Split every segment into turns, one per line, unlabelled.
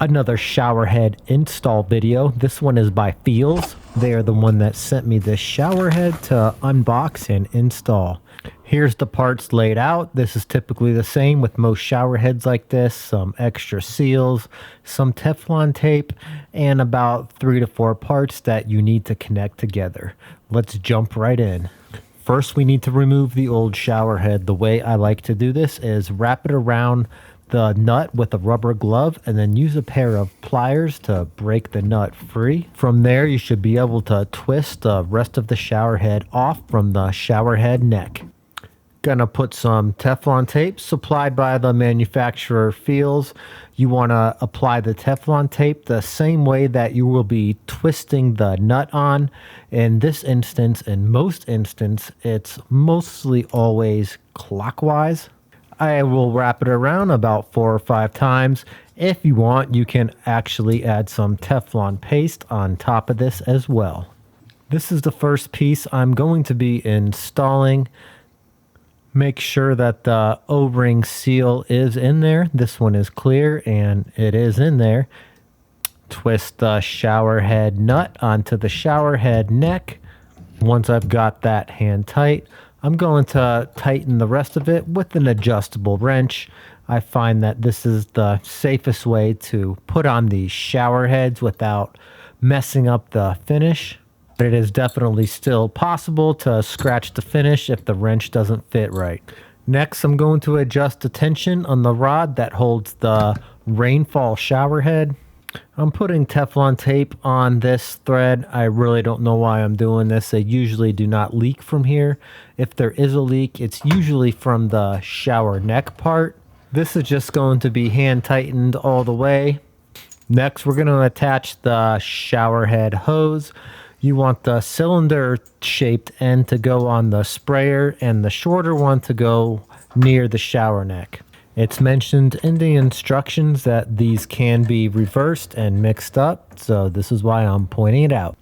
Another shower head install video. This one is by Feels. They are the one that sent me this shower head to unbox and install. Here's the parts laid out. This is typically the same with most shower heads like this. Some extra seals, some Teflon tape, and about 3 to 4 parts that you need to connect together. Let's jump right in. First, we need to remove the old shower head. The way I like to do this is wrap it around the nut with a rubber glove and then use a pair of pliers to break the nut free. From there, you should be able to twist the rest of the shower head off from the shower head neck. Gonna put some Teflon tape supplied by the manufacturer Feels. You want to apply the Teflon tape the same way that you will be twisting the nut on. In this instance, in most instances, it's mostly always clockwise. I will wrap it around about 4 or 5 times. If you want, you can actually add some Teflon paste on top of this as well. This is the first piece I'm going to be installing. Make sure that the O-ring seal is in there. This one is clear and it is in there. Twist the shower head nut onto the shower head neck. Once I've got that hand tight, I'm going to tighten the rest of it with an adjustable wrench. I find that this is the safest way to put on these shower heads without messing up the finish. But it is definitely still possible to scratch the finish if the wrench doesn't fit right. Next, I'm going to adjust the tension on the rod that holds the rainfall shower head. I'm putting Teflon tape on this thread. I really don't know why I'm doing this. They usually do not leak from here. If there is a leak, it's usually from the shower neck part. This is just going to be hand tightened all the way. Next, we're going to attach the shower head hose. You want the cylinder shaped end to go on the sprayer and the shorter one to go near the shower neck. It's mentioned in the instructions that these can be reversed and mixed up, so this is why I'm pointing it out.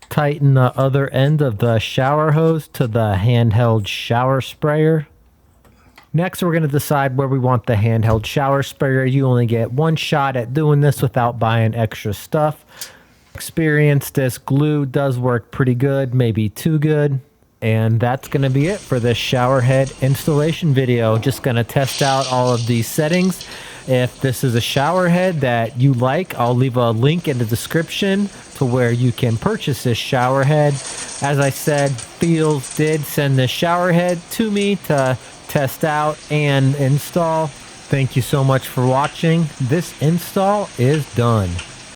Tighten the other end of the shower hose to the handheld shower sprayer. Next, we're going to decide where we want the handheld shower sprayer. You only get one shot at doing this without buying extra stuff. Experience, this glue does work pretty good, maybe too good. And that's going to be it for this shower head installation video. Just going to test out all of these settings. If this is a shower head that you like, I'll leave a link in the description to where you can purchase this shower head. As I said, Feels did send this shower head to me to test out and install. Thank you so much for watching. This install is done.